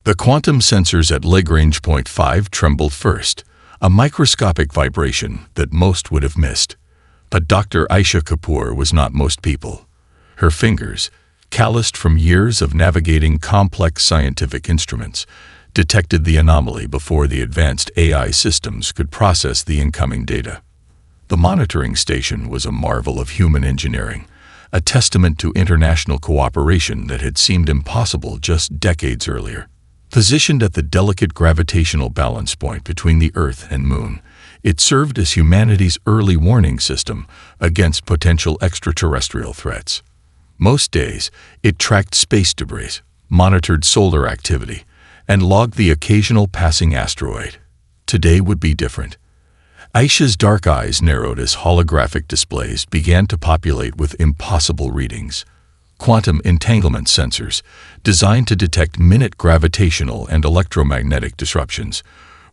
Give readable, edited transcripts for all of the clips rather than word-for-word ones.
The quantum sensors at Lagrange point 5 trembled first, a microscopic vibration that most would have missed. But Dr. Aisha Kapoor was not most people. Her fingers, calloused from years of navigating complex scientific instruments, detected the anomaly before the advanced AI systems could process the incoming data. The monitoring station was a marvel of human engineering, a testament to international cooperation that had seemed impossible just decades earlier. Positioned at the delicate gravitational balance point between the Earth and Moon, it served as humanity's early warning system against potential extraterrestrial threats. Most days, it tracked space debris, monitored solar activity, and logged the occasional passing asteroid. Today would be different. Aisha's dark eyes narrowed as holographic displays began to populate with impossible readings. Quantum entanglement sensors, designed to detect minute gravitational and electromagnetic disruptions,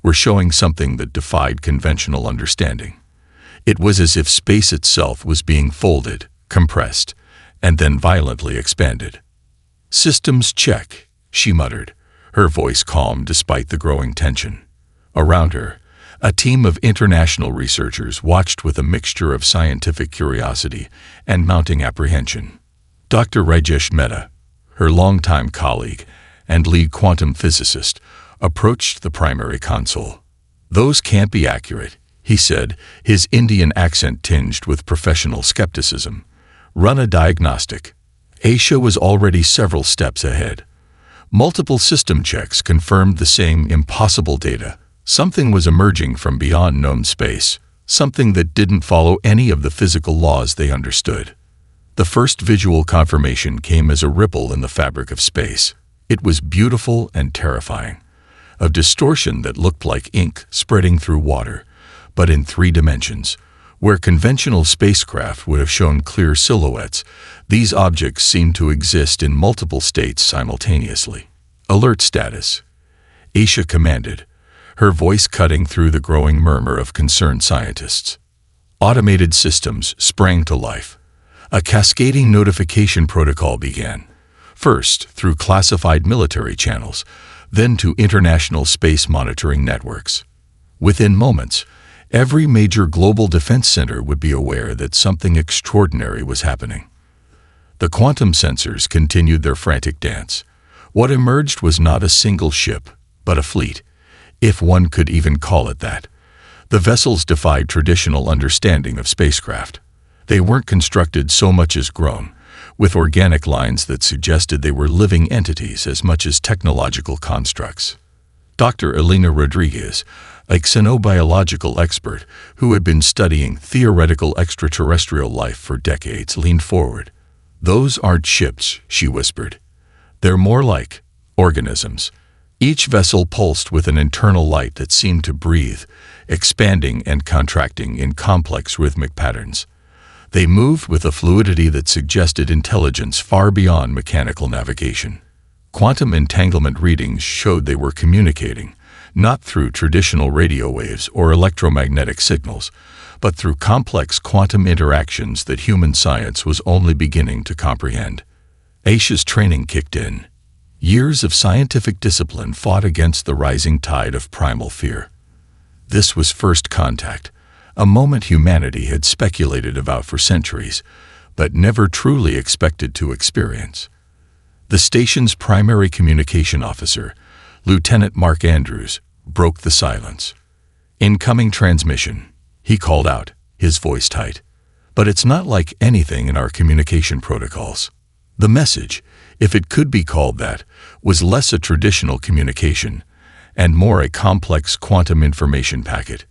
were showing something that defied conventional understanding. It was as if space itself was being folded, compressed, and then violently expanded. "Systems check," she muttered, her voice calm despite the growing tension. Around her, a team of international researchers watched with a mixture of scientific curiosity and mounting apprehension. Dr. Rajesh Mehta, her longtime colleague and lead quantum physicist, approached the primary console. "Those can't be accurate," he said, his Indian accent tinged with professional skepticism. "Run a diagnostic." Aisha was already several steps ahead. Multiple system checks confirmed the same impossible data. Something was emerging from beyond known space, something that didn't follow any of the physical laws they understood. The first visual confirmation came as a ripple in the fabric of space. It was beautiful and terrifying, a distortion that looked like ink spreading through water, but in 3 dimensions. Where conventional spacecraft would have shown clear silhouettes, these objects seemed to exist in multiple states simultaneously. "Alert status," Aisha commanded, her voice cutting through the growing murmur of concerned scientists. Automated systems sprang to life. A cascading notification protocol began, first through classified military channels, then to international space monitoring networks. Within moments, every major global defense center would be aware that something extraordinary was happening. The quantum sensors continued their frantic dance. What emerged was not a single ship, but a fleet, if one could even call it that. The vessels defied traditional understanding of spacecraft. They weren't constructed so much as grown, with organic lines that suggested they were living entities as much as technological constructs. Dr. Elena Rodriguez, a xenobiological expert who had been studying theoretical extraterrestrial life for decades, leaned forward. "Those aren't ships," she whispered. "They're more like organisms." Each vessel pulsed with an internal light that seemed to breathe, expanding and contracting in complex rhythmic patterns. They moved with a fluidity that suggested intelligence far beyond mechanical navigation. Quantum entanglement readings showed they were communicating, not through traditional radio waves or electromagnetic signals, but through complex quantum interactions that human science was only beginning to comprehend. Aisha's training kicked in. Years of scientific discipline fought against the rising tide of primal fear. This was first contact, a moment humanity had speculated about for centuries, but never truly expected to experience. The station's primary communication officer, Lieutenant Mark Andrews, broke the silence. "Incoming transmission," he called out, his voice tight. "But it's not like anything in our communication protocols." The message, if it could be called that, was less a traditional communication and more a complex quantum information packet.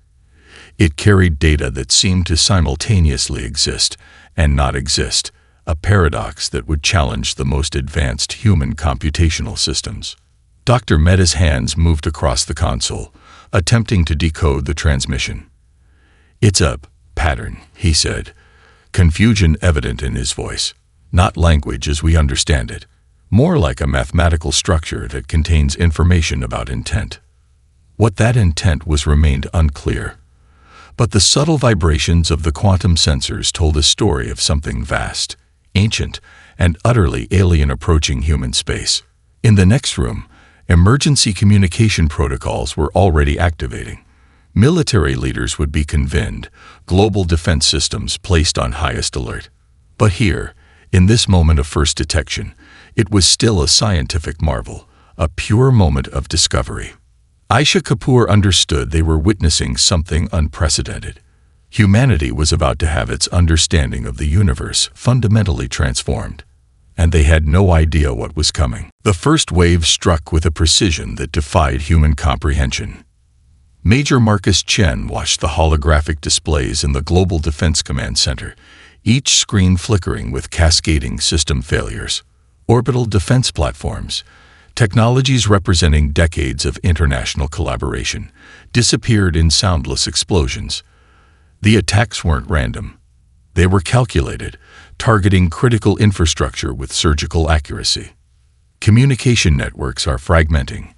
It carried data that seemed to simultaneously exist and not exist, a paradox that would challenge the most advanced human computational systems. Dr. Mehta's hands moved across the console, attempting to decode the transmission. "It's a pattern," he said, confusion evident in his voice. "Not language as we understand it, more like a mathematical structure that contains information about intent." What that intent was remained unclear. But the subtle vibrations of the quantum sensors told a story of something vast, ancient, and utterly alien approaching human space. In the next room, Emergency communication protocols were already activating. Military leaders would be convened, global defense systems placed on highest alert. But here, in this moment of first detection, it was still a scientific marvel, a pure moment of discovery. Aisha Kapoor understood they were witnessing something unprecedented. Humanity was about to have its understanding of the universe fundamentally transformed, and they had no idea what was coming. The first wave struck with a precision that defied human comprehension. Major Marcus Chen watched the holographic displays in the Global Defense Command Center, each screen flickering with cascading system failures. Orbital defense platforms, technologies representing decades of international collaboration, disappeared in soundless explosions. The attacks weren't random. They were calculated, targeting critical infrastructure with surgical accuracy. Communication networks are fragmenting.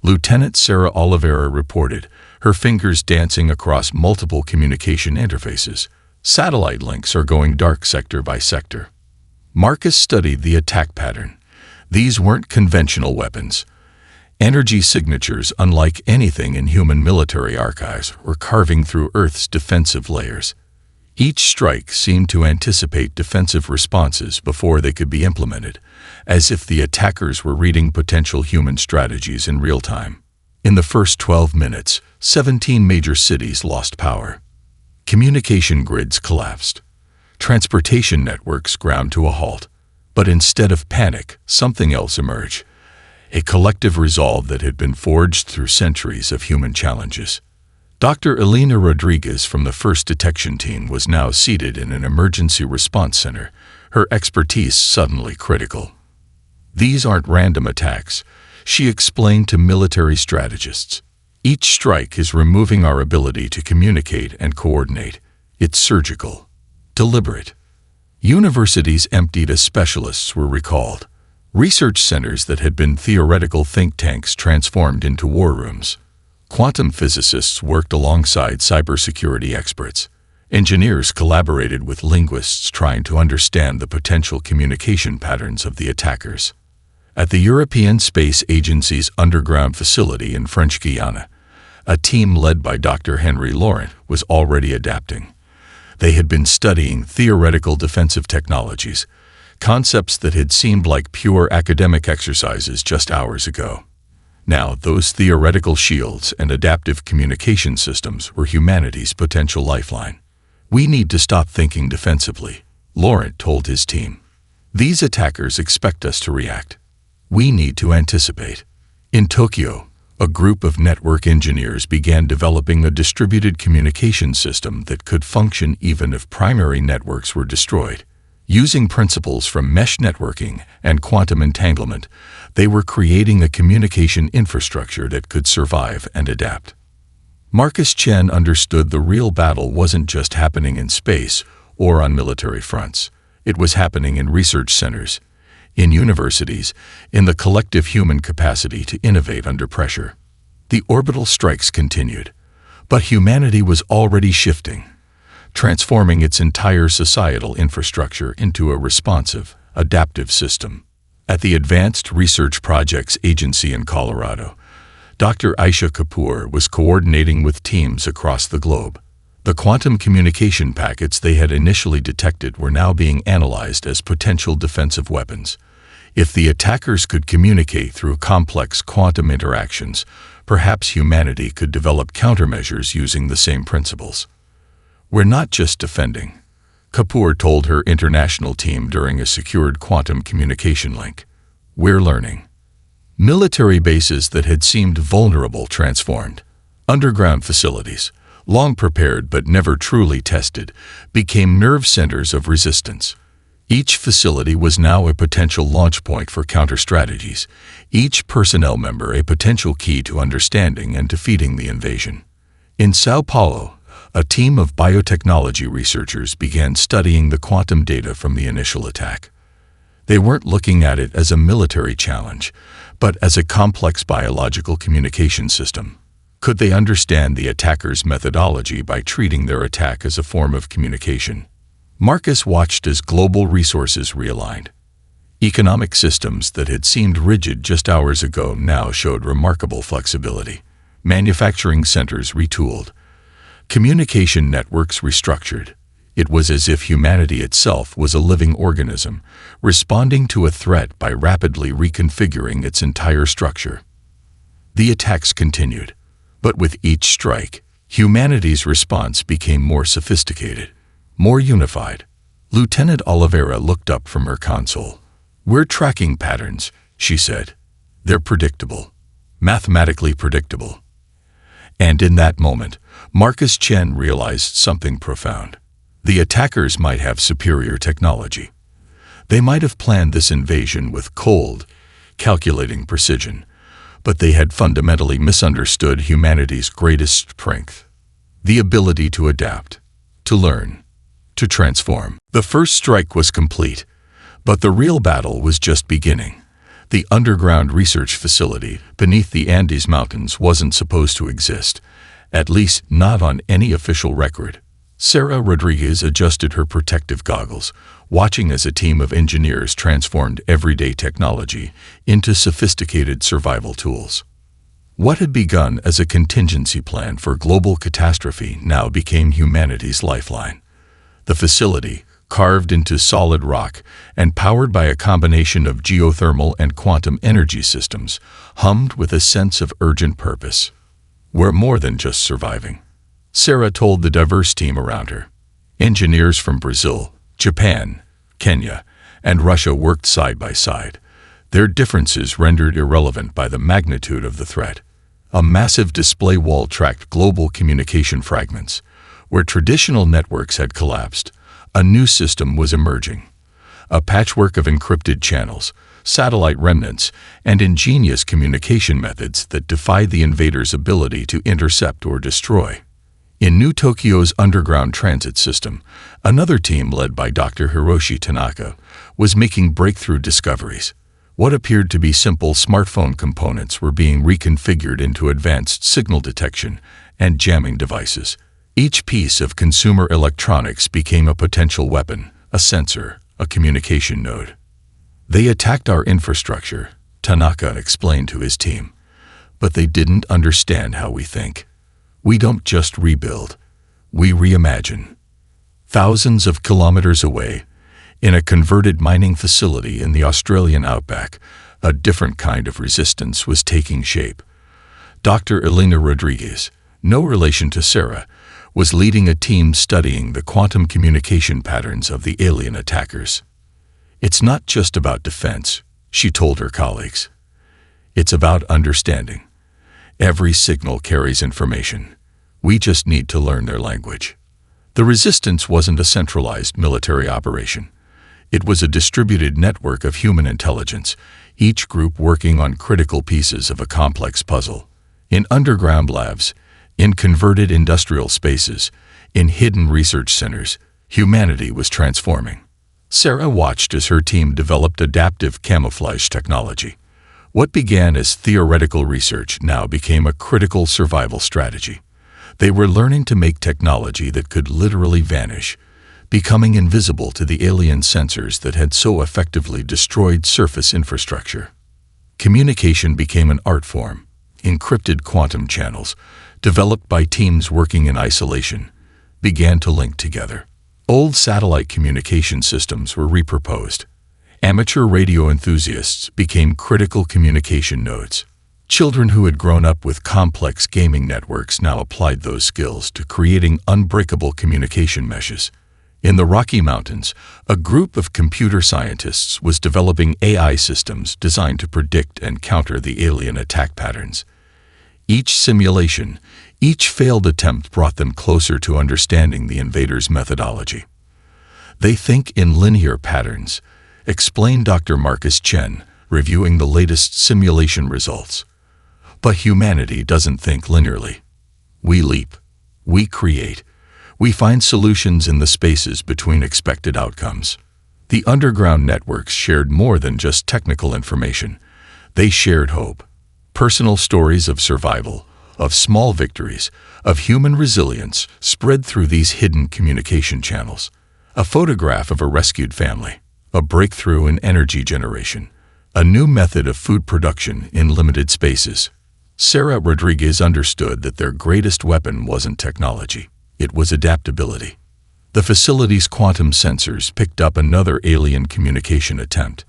Lieutenant Sarah Oliveira reported, her fingers dancing across multiple communication interfaces. Satellite links are going dark sector by sector. Marcus studied the attack pattern. These weren't conventional weapons. Energy signatures, unlike anything in human military archives, were carving through Earth's defensive layers. Each strike seemed to anticipate defensive responses before they could be implemented, as if the attackers were reading potential human strategies in real time. In the first 12 minutes, 17 major cities lost power. Communication grids collapsed. Transportation networks ground to a halt. But instead of panic, something else emerged. A collective resolve that had been forged through centuries of human challenges. Dr. Elena Rodriguez from the first detection team was now seated in an emergency response center, her expertise suddenly critical. These aren't random attacks, she explained to military strategists. Each strike is removing our ability to communicate and coordinate. It's surgical, deliberate. Universities emptied as specialists were recalled. Research centers that had been theoretical think tanks transformed into war rooms. Quantum physicists worked alongside cybersecurity experts. Engineers collaborated with linguists trying to understand the potential communication patterns of the attackers. At the European Space Agency's underground facility in French Guiana, a team led by Dr. Henry Laurent was already adapting. They had been studying theoretical defensive technologies, concepts that had seemed like pure academic exercises just hours ago. Now, those theoretical shields and adaptive communication systems were humanity's potential lifeline. We need to stop thinking defensively, Laurent told his team. These attackers expect us to react. We need to anticipate. In Tokyo, a group of network engineers began developing a distributed communication system that could function even if primary networks were destroyed. Using principles from mesh networking and quantum entanglement, they were creating a communication infrastructure that could survive and adapt. Marcus Chen understood the real battle wasn't just happening in space or on military fronts. It was happening in research centers, in universities, in the collective human capacity to innovate under pressure. The orbital strikes continued, but humanity was already shifting, transforming its entire societal infrastructure into a responsive, adaptive system. At the Advanced Research Projects Agency in Colorado, Dr. Aisha Kapoor was coordinating with teams across the globe. The quantum communication packets they had initially detected were now being analyzed as potential defensive weapons. If the attackers could communicate through complex quantum interactions, perhaps humanity could develop countermeasures using the same principles. We're not just defending, Kapoor told her international team during a secured quantum communication link. We're learning. Military bases that had seemed vulnerable transformed. Underground facilities, long prepared but never truly tested, became nerve centers of resistance. Each facility was now a potential launch point for counter-strategies, each personnel member a potential key to understanding and defeating the invasion. In Sao Paulo, a team of biotechnology researchers began studying the quantum data from the initial attack. They weren't looking at it as a military challenge, but as a complex biological communication system. Could they understand the attackers' methodology by treating their attack as a form of communication? Marcus watched as global resources realigned. Economic systems that had seemed rigid just hours ago now showed remarkable flexibility. Manufacturing centers retooled. Communication networks restructured. It was as if humanity itself was a living organism, responding to a threat by rapidly reconfiguring its entire structure. The attacks continued, but with each strike, humanity's response became more sophisticated, more unified. Lieutenant Oliveira looked up from her console. "We're tracking patterns," she said. "They're predictable, mathematically predictable." And in that moment, Marcus Chen realized something profound. The attackers might have superior technology. They might have planned this invasion with cold, calculating precision, but they had fundamentally misunderstood humanity's greatest strength: the ability to adapt, to learn, to transform. The first strike was complete, but the real battle was just beginning. The underground research facility beneath the Andes Mountains wasn't supposed to exist, at least not on any official record. Sarah Rodriguez adjusted her protective goggles, watching as a team of engineers transformed everyday technology into sophisticated survival tools. What had begun as a contingency plan for global catastrophe now became humanity's lifeline. The facility, carved into solid rock and powered by a combination of geothermal and quantum energy systems, hummed with a sense of urgent purpose. "We're more than just surviving," Sarah told the diverse team around her. Engineers from Brazil, Japan, Kenya, and Russia worked side by side, their differences rendered irrelevant by the magnitude of the threat. A massive display wall tracked global communication fragments. Where traditional networks had collapsed, a new system was emerging. A patchwork of encrypted channels, satellite remnants, and ingenious communication methods that defied the invaders' ability to intercept or destroy. In New Tokyo's underground transit system, another team led by Dr. Hiroshi Tanaka was making breakthrough discoveries. What appeared to be simple smartphone components were being reconfigured into advanced signal detection and jamming devices. Each piece of consumer electronics became a potential weapon, a sensor, a communication node. "They attacked our infrastructure," Tanaka explained to his team. "But they didn't understand how we think. We don't just rebuild, we reimagine." Thousands of kilometers away, in a converted mining facility in the Australian outback, a different kind of resistance was taking shape. Dr. Elena Rodriguez, no relation to Sarah, was leading a team studying the quantum communication patterns of the alien attackers. "It's not just about defense," she told her colleagues. "It's about understanding. Every signal carries information. We just need to learn their language." The resistance wasn't a centralized military operation. It was a distributed network of human intelligence, each group working on critical pieces of a complex puzzle. In underground labs, in converted industrial spaces, in hidden research centers, humanity was transforming. Sarah watched as her team developed adaptive camouflage technology. What began as theoretical research now became a critical survival strategy. They were learning to make technology that could literally vanish, becoming invisible to the alien sensors that had so effectively destroyed surface infrastructure. Communication became an art form. Encrypted quantum channels, developed by teams working in isolation, began to link together. Old satellite communication systems were repurposed. Amateur radio enthusiasts became critical communication nodes. Children who had grown up with complex gaming networks now applied those skills to creating unbreakable communication meshes. In the Rocky Mountains, a group of computer scientists was developing AI systems designed to predict and counter the alien attack patterns. Each simulation, each failed attempt brought them closer to understanding the invaders' methodology. "They think in linear patterns," explained Dr. Marcus Chen, reviewing the latest simulation results. "But humanity doesn't think linearly. We leap. We create. We find solutions in the spaces between expected outcomes." The underground networks shared more than just technical information. They shared hope. Personal stories of survival, of small victories, of human resilience spread through these hidden communication channels. A photograph of a rescued family, a breakthrough in energy generation, a new method of food production in limited spaces. Sarah Rodriguez understood that their greatest weapon wasn't technology, it was adaptability. The facility's quantum sensors picked up another alien communication attempt.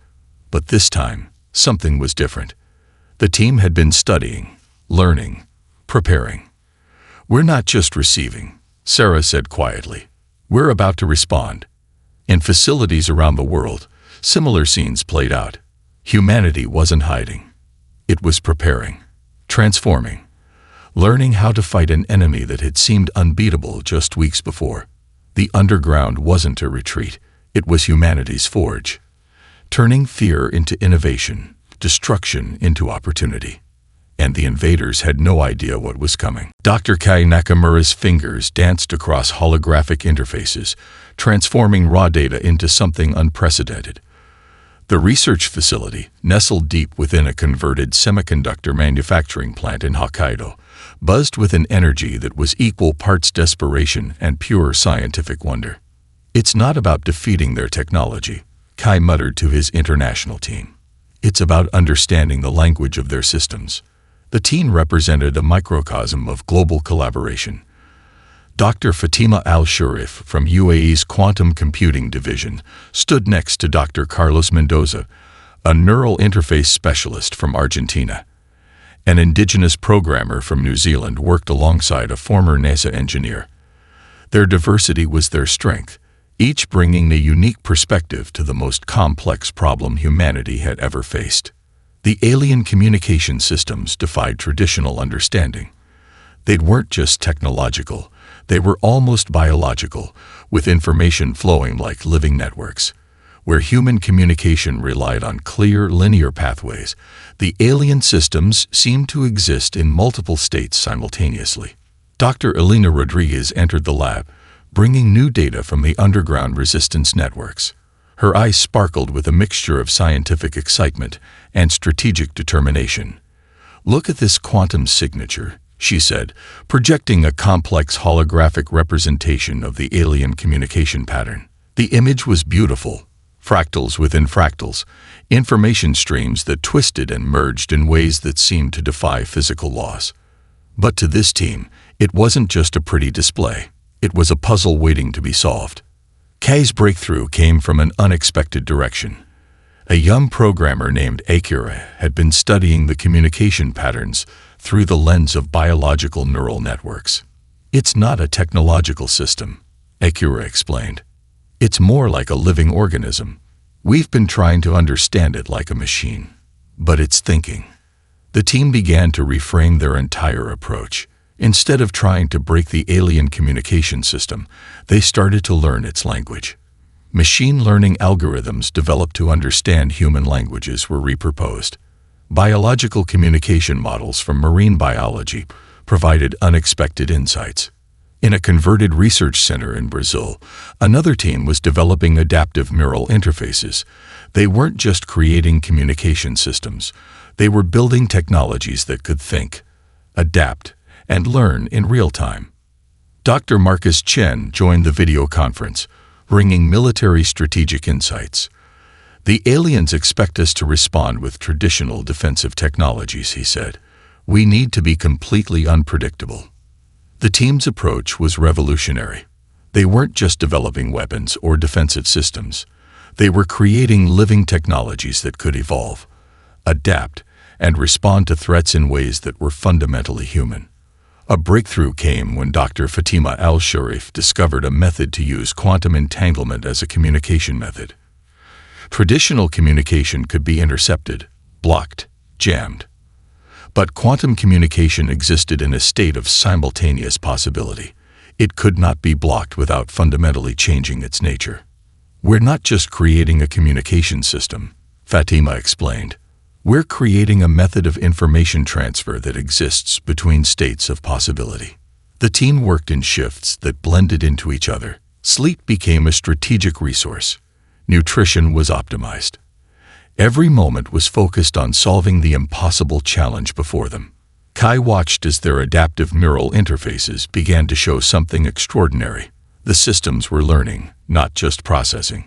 But this time, something was different. The team had been studying, learning, preparing. "We're not just receiving," Sarah said quietly. "We're about to respond." In facilities around the world, similar scenes played out. Humanity wasn't hiding. It was preparing, transforming, learning how to fight an enemy that had seemed unbeatable just weeks before. The underground wasn't a retreat, it was humanity's forge, turning fear into innovation, destruction into opportunity. And the invaders had no idea what was coming. Dr. Kai Nakamura's fingers danced across holographic interfaces, transforming raw data into something unprecedented. The research facility, nestled deep within a converted semiconductor manufacturing plant in Hokkaido, buzzed with an energy that was equal parts desperation and pure scientific wonder. "It's not about defeating their technology," Kai muttered to his international team. "It's about understanding the language of their systems." The team represented a microcosm of global collaboration. Dr. Fatima Al-Sharif from UAE's Quantum Computing Division stood next to Dr. Carlos Mendoza, a neural interface specialist from Argentina. An indigenous programmer from New Zealand worked alongside a former NASA engineer. Their diversity was their strength, each bringing a unique perspective to the most complex problem humanity had ever faced. The alien communication systems defied traditional understanding. They weren't just technological, they were almost biological, with information flowing like living networks. Where human communication relied on clear, linear pathways, the alien systems seemed to exist in multiple states simultaneously. Dr. Elena Rodriguez entered the lab, bringing new data from the underground resistance networks. Her eyes sparkled with a mixture of scientific excitement and strategic determination. "Look at this quantum signature," she said, projecting a complex holographic representation of the alien communication pattern. The image was beautiful. Fractals within fractals, information streams that twisted and merged in ways that seemed to defy physical laws. But to this team, it wasn't just a pretty display. It was a puzzle waiting to be solved. Kai's breakthrough came from an unexpected direction. A young programmer named Akira had been studying the communication patterns through the lens of biological neural networks. "It's not a technological system," Akira explained. "It's more like a living organism. We've been trying to understand it like a machine, but it's thinking." The team began to reframe their entire approach. Instead of trying to break the alien communication system, they started to learn its language. Machine learning algorithms developed to understand human languages were reproposed. Biological communication models from marine biology provided unexpected insights. In a converted research center in Brazil, another team was developing adaptive neural interfaces. They weren't just creating communication systems, they were building technologies that could think, adapt, and learn in real time. Dr. Marcus Chen joined the video conference, bringing military strategic insights. "The aliens expect us to respond with traditional defensive technologies," he said. "We need to be completely unpredictable." The team's approach was revolutionary. They weren't just developing weapons or defensive systems. They were creating living technologies that could evolve, adapt, and respond to threats in ways that were fundamentally human. A breakthrough came when Dr. Fatima Al-Sharif discovered a method to use quantum entanglement as a communication method. Traditional communication could be intercepted, blocked, jammed. But quantum communication existed in a state of simultaneous possibility. It could not be blocked without fundamentally changing its nature. "We're not just creating a communication system," Fatima explained. "We're creating a method of information transfer that exists between states of possibility." The team worked in shifts that blended into each other. Sleep became a strategic resource. Nutrition was optimized. Every moment was focused on solving the impossible challenge before them. Kai watched as their adaptive neural interfaces began to show something extraordinary. The systems were learning, not just processing.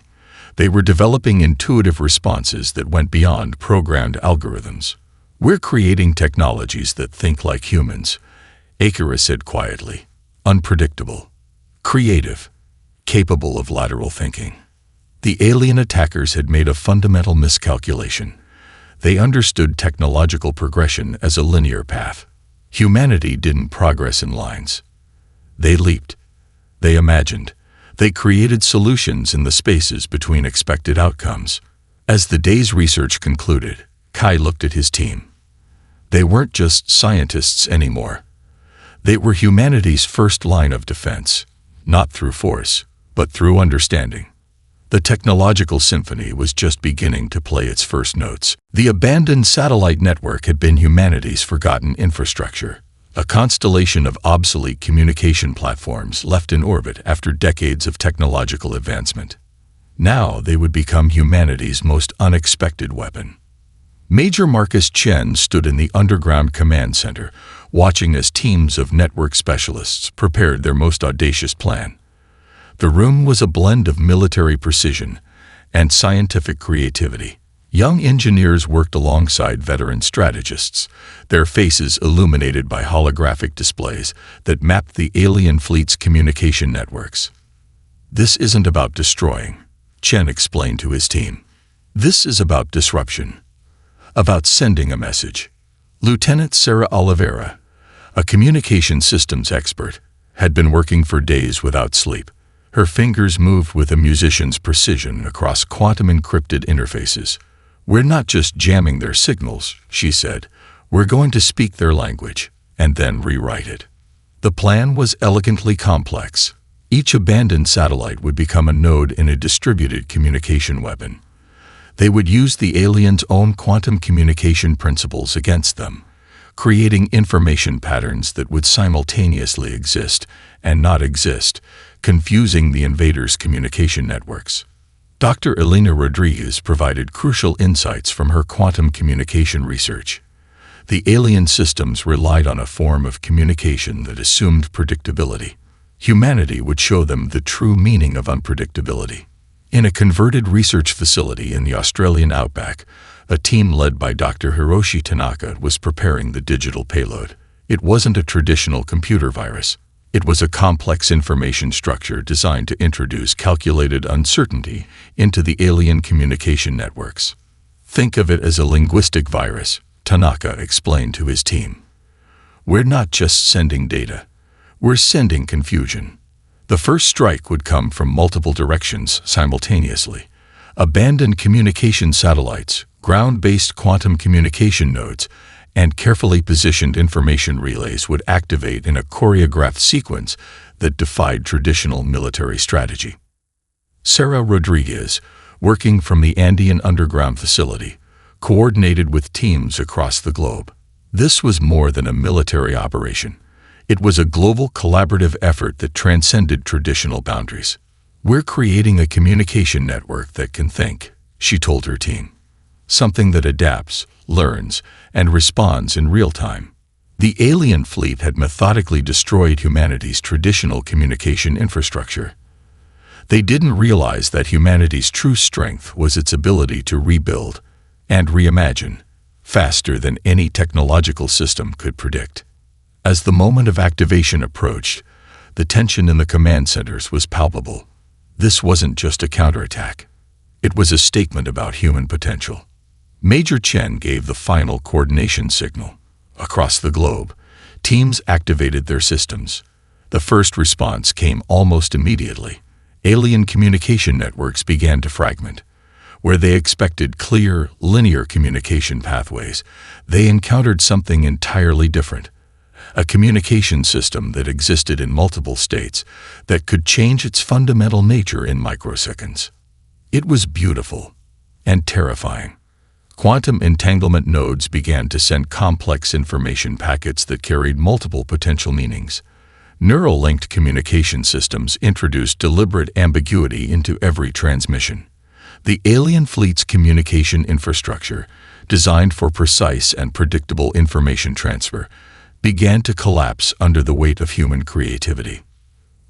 They were developing intuitive responses that went beyond programmed algorithms. "We're creating technologies that think like humans," Akira said quietly. "Unpredictable, creative, capable of lateral thinking." The alien attackers had made a fundamental miscalculation. They understood technological progression as a linear path. Humanity didn't progress in lines. They leaped. They imagined. They created solutions in the spaces between expected outcomes. As the day's research concluded, Kai looked at his team. They weren't just scientists anymore. They were humanity's first line of defense, not through force, but through understanding. The technological symphony was just beginning to play its first notes. The abandoned satellite network had been humanity's forgotten infrastructure, a constellation of obsolete communication platforms left in orbit after decades of technological advancement. Now they would become humanity's most unexpected weapon. Major Marcus Chen stood in the underground command center, watching as teams of network specialists prepared their most audacious plan. The room was a blend of military precision and scientific creativity. Young engineers worked alongside veteran strategists, their faces illuminated by holographic displays that mapped the alien fleet's communication networks. "This isn't about destroying," Chen explained to his team. "This is about disruption, about sending a message." Lieutenant Sarah Oliveira, a communication systems expert, had been working for days without sleep. Her fingers moved with a musician's precision across quantum-encrypted interfaces. "We're not just jamming their signals," she said. "We're going to speak their language, and then rewrite it." The plan was elegantly complex. Each abandoned satellite would become a node in a distributed communication weapon. They would use the aliens' own quantum communication principles against them, creating information patterns that would simultaneously exist and not exist, confusing the invaders' communication networks. Dr. Elena Rodriguez provided crucial insights from her quantum communication research. The alien systems relied on a form of communication that assumed predictability. Humanity would show them the true meaning of unpredictability. In a converted research facility in the Australian outback, a team led by Dr. Hiroshi Tanaka was preparing the digital payload. It wasn't a traditional computer virus. It was a complex information structure designed to introduce calculated uncertainty into the alien communication networks. "Think of it as a linguistic virus," Tanaka explained to his team. "We're not just sending data. We're sending confusion." The first strike would come from multiple directions simultaneously. Abandoned communication satellites, ground-based quantum communication nodes, and carefully positioned information relays would activate in a choreographed sequence that defied traditional military strategy. Sarah Rodriguez, working from the Andean underground facility, coordinated with teams across the globe. This was more than a military operation. It was a global collaborative effort that transcended traditional boundaries. "We're creating a communication network that can think," she told her team. "Something that adapts, learns, and responds in real time." The alien fleet had methodically destroyed humanity's traditional communication infrastructure. They didn't realize that humanity's true strength was its ability to rebuild and reimagine faster than any technological system could predict. As the moment of activation approached, the tension in the command centers was palpable. This wasn't just a counterattack. It was a statement about human potential. Major Chen gave the final coordination signal. Across the globe, teams activated their systems. The first response came almost immediately. Alien communication networks began to fragment. Where they expected clear, linear communication pathways, they encountered something entirely different. A communication system that existed in multiple states that could change its fundamental nature in microseconds. It was beautiful and terrifying. Quantum entanglement nodes began to send complex information packets that carried multiple potential meanings. Neural-linked communication systems introduced deliberate ambiguity into every transmission. The alien fleet's communication infrastructure, designed for precise and predictable information transfer, began to collapse under the weight of human creativity.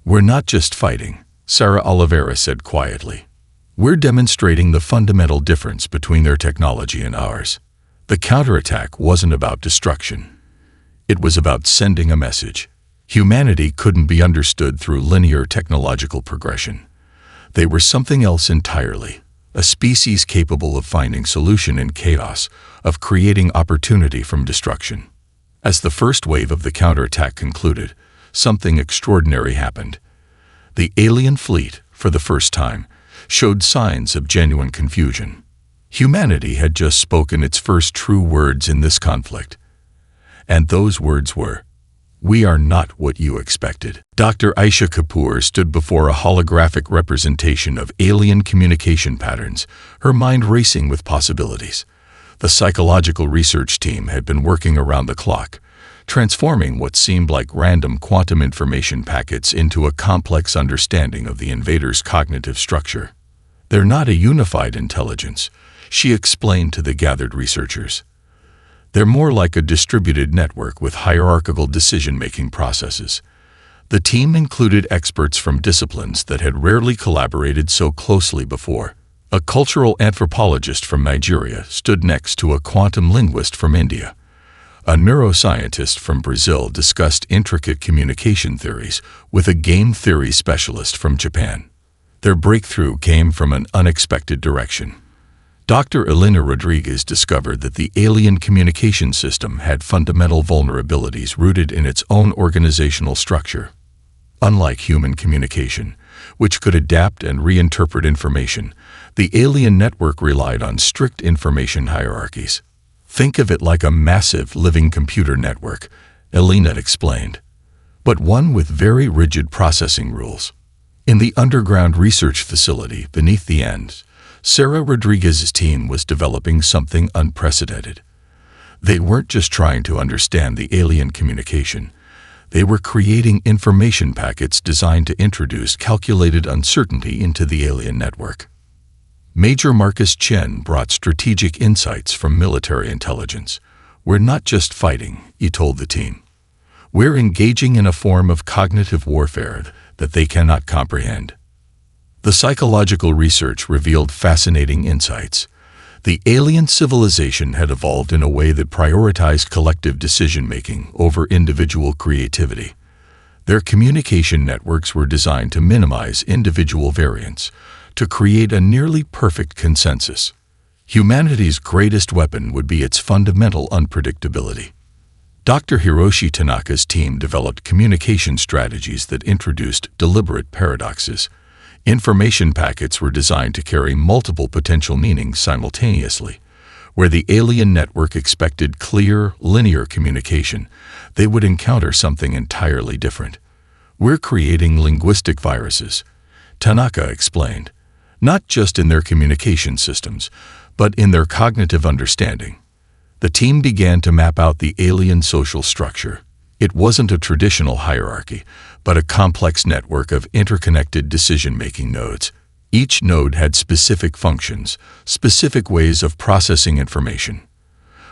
"We're not just fighting," Sarah Oliveira said quietly. We're demonstrating the fundamental difference between their technology and ours. The counterattack wasn't about destruction. It was about sending a message. Humanity couldn't be understood through linear technological progression. They were something else entirely, a species capable of finding solution in chaos, of creating opportunity from destruction. As the first wave of the counterattack concluded, something extraordinary happened. The alien fleet, for the first time, showed signs of genuine confusion. Humanity had just spoken its first true words in this conflict. And those words were, "We are not what you expected." Dr. Aisha Kapoor stood before a holographic representation of alien communication patterns, her mind racing with possibilities. The psychological research team had been working around the clock, transforming what seemed like random quantum information packets into a complex understanding of the invaders' cognitive structure. "They're not a unified intelligence," she explained to the gathered researchers. "They're more like a distributed network with hierarchical decision-making processes." The team included experts from disciplines that had rarely collaborated so closely before. A cultural anthropologist from Nigeria stood next to a quantum linguist from India. A neuroscientist from Brazil discussed intricate communication theories with a game theory specialist from Japan. Their breakthrough came from an unexpected direction. Dr. Elena Rodriguez discovered that the alien communication system had fundamental vulnerabilities rooted in its own organizational structure. Unlike human communication, which could adapt and reinterpret information, the alien network relied on strict information hierarchies. "Think of it like a massive living computer network," Elena explained, "but one with very rigid processing rules." In the underground research facility beneath the ends, Sarah Rodriguez's team was developing something unprecedented. They weren't just trying to understand the alien communication. They were creating information packets designed to introduce calculated uncertainty into the alien network. Major Marcus Chen brought strategic insights from military intelligence. "We're not just fighting," he told the team. "We're engaging in a form of cognitive warfare that they cannot comprehend." The psychological research revealed fascinating insights. The alien civilization had evolved in a way that prioritized collective decision-making over individual creativity. Their communication networks were designed to minimize individual variance, to create a nearly perfect consensus. Humanity's greatest weapon would be its fundamental unpredictability. Dr. Hiroshi Tanaka's team developed communication strategies that introduced deliberate paradoxes. Information packets were designed to carry multiple potential meanings simultaneously. Where the alien network expected clear, linear communication, they would encounter something entirely different. "We're creating linguistic viruses," Tanaka explained, "not just in their communication systems, but in their cognitive understanding." The team began to map out the alien social structure. It wasn't a traditional hierarchy, but a complex network of interconnected decision-making nodes. Each node had specific functions, specific ways of processing information.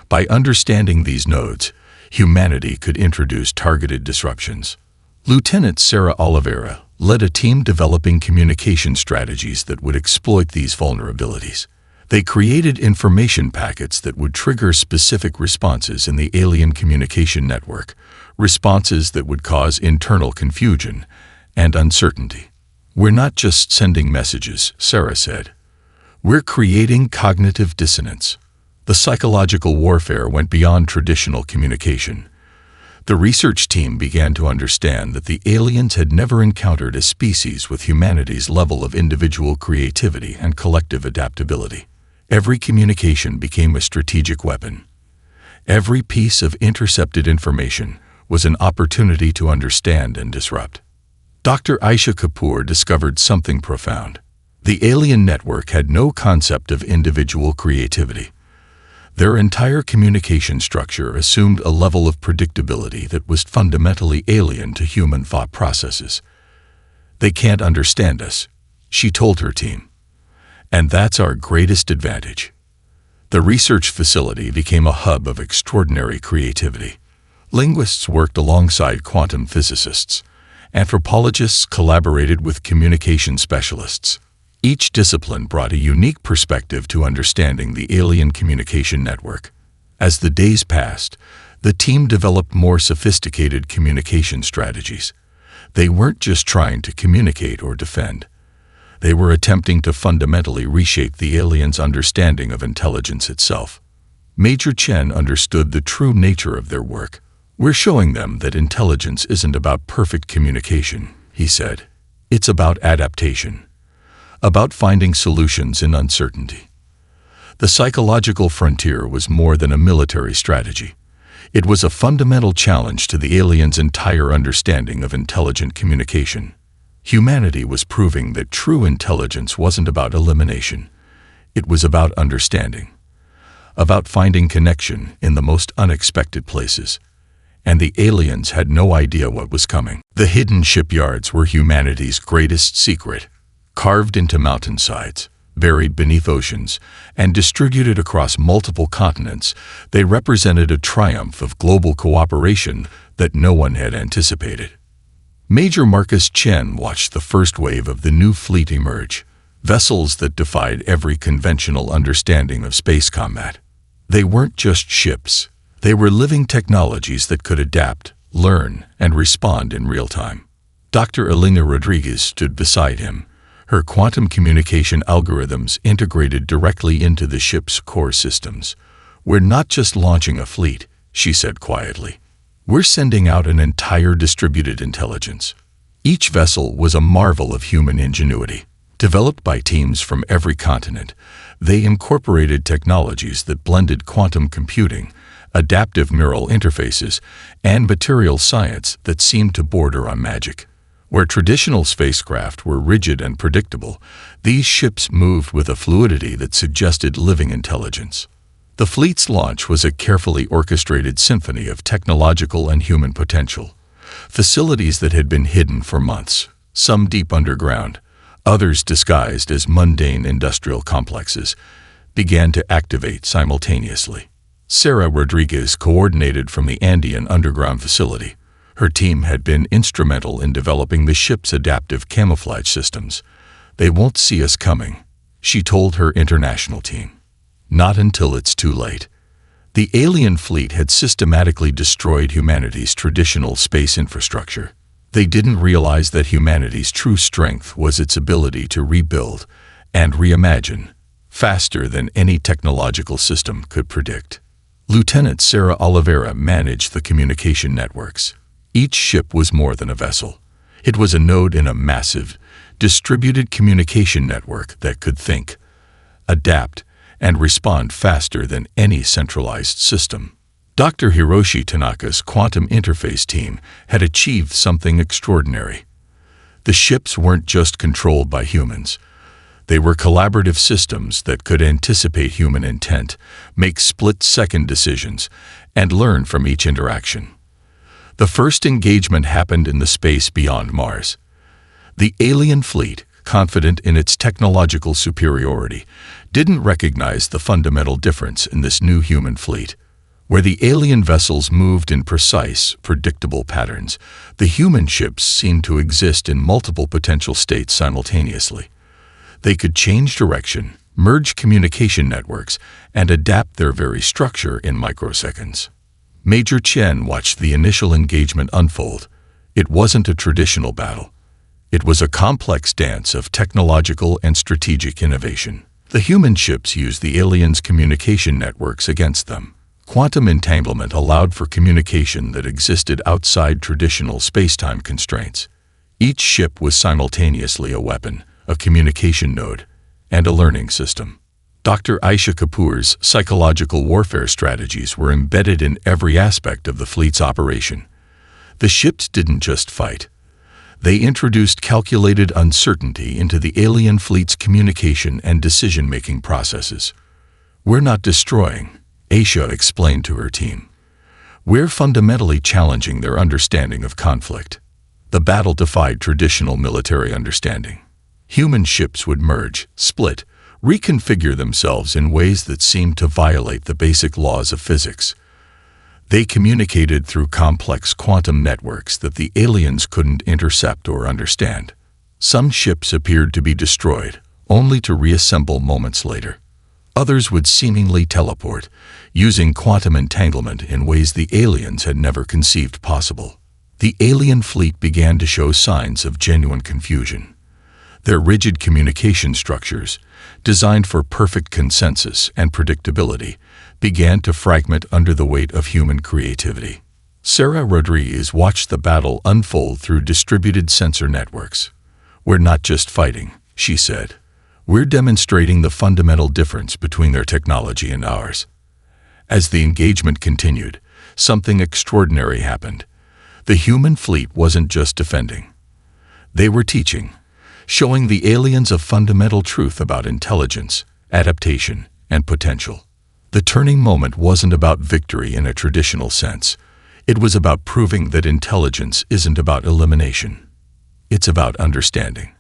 By understanding these nodes, humanity could introduce targeted disruptions. Lieutenant Sarah Oliveira led a team developing communication strategies that would exploit these vulnerabilities. They created information packets that would trigger specific responses in the alien communication network, responses that would cause internal confusion and uncertainty. "We're not just sending messages," Sarah said. "We're creating cognitive dissonance." The psychological warfare went beyond traditional communication. The research team began to understand that the aliens had never encountered a species with humanity's level of individual creativity and collective adaptability. Every communication became a strategic weapon. Every piece of intercepted information was an opportunity to understand and disrupt. Dr. Aisha Kapoor discovered something profound. The alien network had no concept of individual creativity. Their entire communication structure assumed a level of predictability that was fundamentally alien to human thought processes. "They can't understand us," she told her team. "And that's our greatest advantage." The research facility became a hub of extraordinary creativity. Linguists worked alongside quantum physicists. Anthropologists collaborated with communication specialists. Each discipline brought a unique perspective to understanding the alien communication network. As the days passed, the team developed more sophisticated communication strategies. They weren't just trying to communicate or defend. They were attempting to fundamentally reshape the aliens' understanding of intelligence itself. Major Chen understood the true nature of their work. "We're showing them that intelligence isn't about perfect communication," he said. "It's about adaptation, about finding solutions in uncertainty." The psychological frontier was more than a military strategy. It was a fundamental challenge to the aliens' entire understanding of intelligent communication. Humanity was proving that true intelligence wasn't about elimination. It was about understanding, about finding connection in the most unexpected places. And the aliens had no idea what was coming. The hidden shipyards were humanity's greatest secret. Carved into mountainsides, buried beneath oceans, and distributed across multiple continents, they represented a triumph of global cooperation that no one had anticipated. Major Marcus Chen watched the first wave of the new fleet emerge, vessels that defied every conventional understanding of space combat. They weren't just ships. They were living technologies that could adapt, learn, and respond in real time. Dr. Elena Rodriguez stood beside him, her quantum communication algorithms integrated directly into the ship's core systems. "We're not just launching a fleet," she said quietly. "We're sending out an entire distributed intelligence." Each vessel was a marvel of human ingenuity. Developed by teams from every continent, they incorporated technologies that blended quantum computing, adaptive neural interfaces, and material science that seemed to border on magic. Where traditional spacecraft were rigid and predictable, these ships moved with a fluidity that suggested living intelligence. The fleet's launch was a carefully orchestrated symphony of technological and human potential. Facilities that had been hidden for months, some deep underground, others disguised as mundane industrial complexes, began to activate simultaneously. Sarah Rodriguez coordinated from the Andean underground facility. Her team had been instrumental in developing the ship's adaptive camouflage systems. "They won't see us coming," she told her international team. "Not until it's too late." The alien fleet had systematically destroyed humanity's traditional space infrastructure. They didn't realize that humanity's true strength was its ability to rebuild and reimagine faster than any technological system could predict. Lieutenant Sarah Oliveira managed the communication networks. Each ship was more than a vessel. It was a node in a massive, distributed communication network that could think, adapt, and respond faster than any centralized system. Dr. Hiroshi Tanaka's quantum interface team had achieved something extraordinary. The ships weren't just controlled by humans. They were collaborative systems that could anticipate human intent, make split-second decisions, and learn from each interaction. The first engagement happened in the space beyond Mars. The alien fleet, confident in its technological superiority, didn't recognize the fundamental difference in this new human fleet. Where the alien vessels moved in precise, predictable patterns, the human ships seemed to exist in multiple potential states simultaneously. They could change direction, merge communication networks, and adapt their very structure in microseconds. Major Chen watched the initial engagement unfold. It wasn't a traditional battle. It was a complex dance of technological and strategic innovation. The human ships used the aliens' communication networks against them. Quantum entanglement allowed for communication that existed outside traditional space-time constraints. Each ship was simultaneously a weapon, a communication node, and a learning system. Dr. Aisha Kapoor's psychological warfare strategies were embedded in every aspect of the fleet's operation. The ships didn't just fight. They introduced calculated uncertainty into the alien fleet's communication and decision-making processes. "We're not destroying," Aisha explained to her team. "We're fundamentally challenging their understanding of conflict." The battle defied traditional military understanding. Human ships would merge, split, reconfigure themselves in ways that seemed to violate the basic laws of physics. They communicated through complex quantum networks that the aliens couldn't intercept or understand. Some ships appeared to be destroyed, only to reassemble moments later. Others would seemingly teleport, using quantum entanglement in ways the aliens had never conceived possible. The alien fleet began to show signs of genuine confusion. Their rigid communication structures, designed for perfect consensus and predictability, began to fragment under the weight of human creativity. Sarah Rodriguez watched the battle unfold through distributed sensor networks. "We're not just fighting," she said. "We're demonstrating the fundamental difference between their technology and ours." As the engagement continued, something extraordinary happened. The human fleet wasn't just defending. They were teaching, showing the aliens a fundamental truth about intelligence, adaptation, and potential. The turning moment wasn't about victory in a traditional sense. It was about proving that intelligence isn't about elimination. It's about understanding,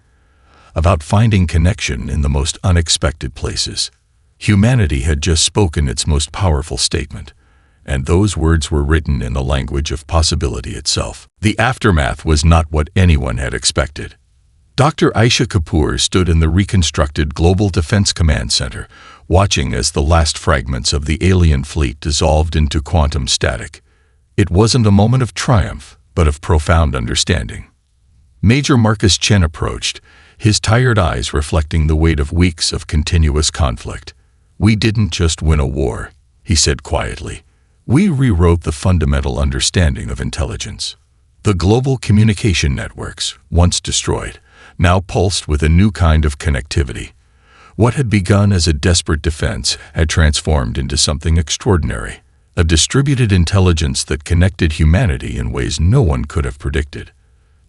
about finding connection in the most unexpected places. Humanity had just spoken its most powerful statement, and those words were written in the language of possibility itself. The aftermath was not what anyone had expected. Dr. Aisha Kapoor stood in the reconstructed Global Defense Command Center, watching as the last fragments of the alien fleet dissolved into quantum static. It wasn't a moment of triumph, but of profound understanding. Major Marcus Chen approached, his tired eyes reflecting the weight of weeks of continuous conflict. "We didn't just win a war," he said quietly. "We rewrote the fundamental understanding of intelligence." The global communication networks, once destroyed, now pulsed with a new kind of connectivity. What had begun as a desperate defense had transformed into something extraordinary, a distributed intelligence that connected humanity in ways no one could have predicted.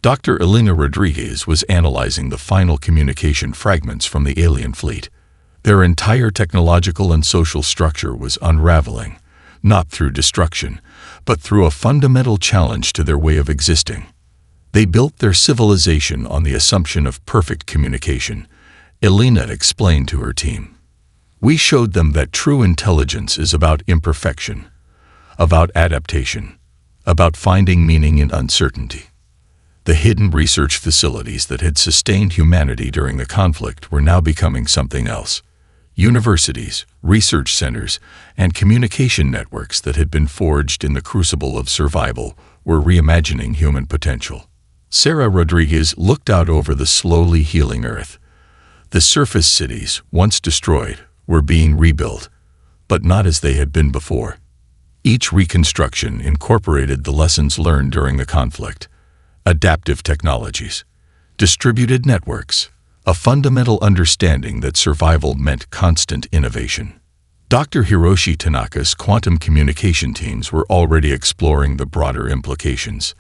Dr. Elena Rodriguez was analyzing the final communication fragments from the alien fleet. Their entire technological and social structure was unraveling, not through destruction, but through a fundamental challenge to their way of existing. They built their civilization on the assumption of perfect communication, Elena explained to her team. "We showed them that true intelligence is about imperfection, about adaptation, about finding meaning in uncertainty." The hidden research facilities that had sustained humanity during the conflict were now becoming something else. Universities, research centers, and communication networks that had been forged in the crucible of survival were reimagining human potential. Sarah Rodriguez looked out over the slowly healing Earth. The surface cities, once destroyed, were being rebuilt, but not as they had been before. Each reconstruction incorporated the lessons learned during the conflict. Adaptive technologies, distributed networks, a fundamental understanding that survival meant constant innovation. Dr. Hiroshi Tanaka's quantum communication teams were already exploring the broader implications.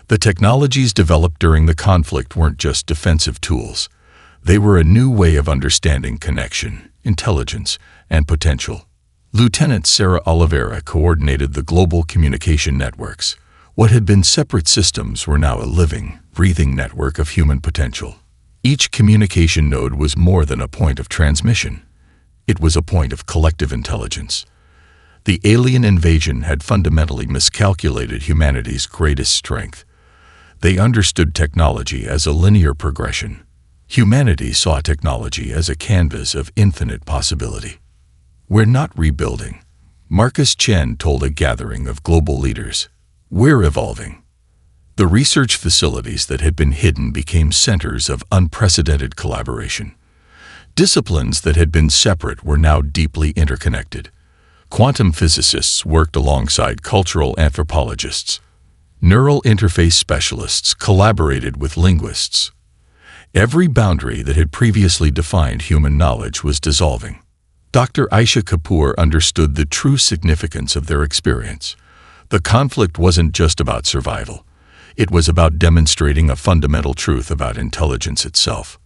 The technologies developed during the conflict weren't just defensive tools. They were a new way of understanding connection, intelligence, and potential. Lieutenant Sarah Oliveira coordinated the global communication networks. What had been separate systems were now a living, breathing network of human potential. Each communication node was more than a point of transmission. It was a point of collective intelligence. The alien invasion had fundamentally miscalculated humanity's greatest strength. They understood technology as a linear progression. Humanity saw technology as a canvas of infinite possibility. "We're not rebuilding," Marcus Chen told a gathering of global leaders. "We're evolving." The research facilities that had been hidden became centers of unprecedented collaboration. Disciplines that had been separate were now deeply interconnected. Quantum physicists worked alongside cultural anthropologists. Neural interface specialists collaborated with linguists. Every boundary that had previously defined human knowledge was dissolving. Dr. Aisha Kapoor understood the true significance of their experience. The conflict wasn't just about survival. It was about demonstrating a fundamental truth about intelligence itself.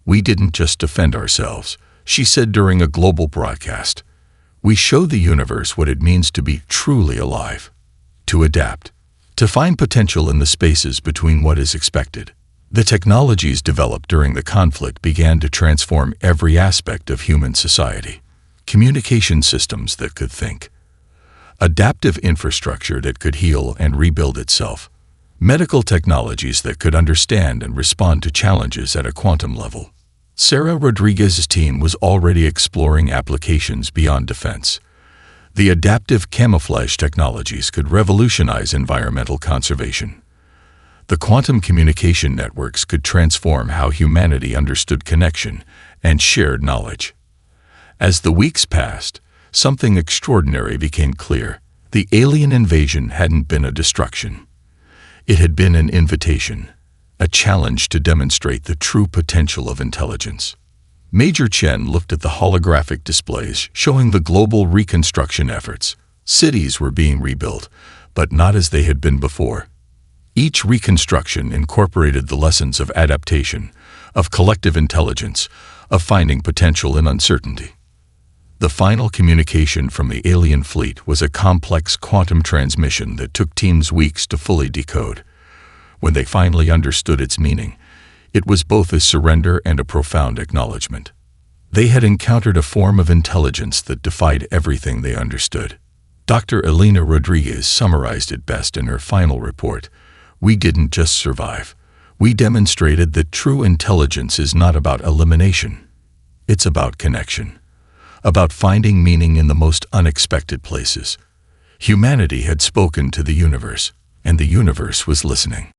"We didn't just defend ourselves," she said during a global broadcast. "We showed the universe what it means to be truly alive, to adapt, to find potential in the spaces between what is expected." The technologies developed during the conflict began to transform every aspect of human society. Communication systems that could think, adaptive infrastructure that could heal and rebuild itself, medical technologies that could understand and respond to challenges at a quantum level. Sarah Rodriguez's team was already exploring applications beyond defense. The adaptive camouflage technologies could revolutionize environmental conservation. The quantum communication networks could transform how humanity understood connection and shared knowledge. As the weeks passed, something extraordinary became clear. The alien invasion hadn't been a destruction. It had been an invitation, a challenge to demonstrate the true potential of intelligence. Major Chen looked at the holographic displays showing the global reconstruction efforts. Cities were being rebuilt, but not as they had been before. Each reconstruction incorporated the lessons of adaptation, of collective intelligence, of finding potential in uncertainty. The final communication from the alien fleet was a complex quantum transmission that took teams weeks to fully decode. When they finally understood its meaning, it was both a surrender and a profound acknowledgement. They had encountered a form of intelligence that defied everything they understood. Dr. Elena Rodriguez summarized it best in her final report. "We didn't just survive. We demonstrated that true intelligence is not about elimination. It's about connection, about finding meaning in the most unexpected places." Humanity had spoken to the universe, and the universe was listening.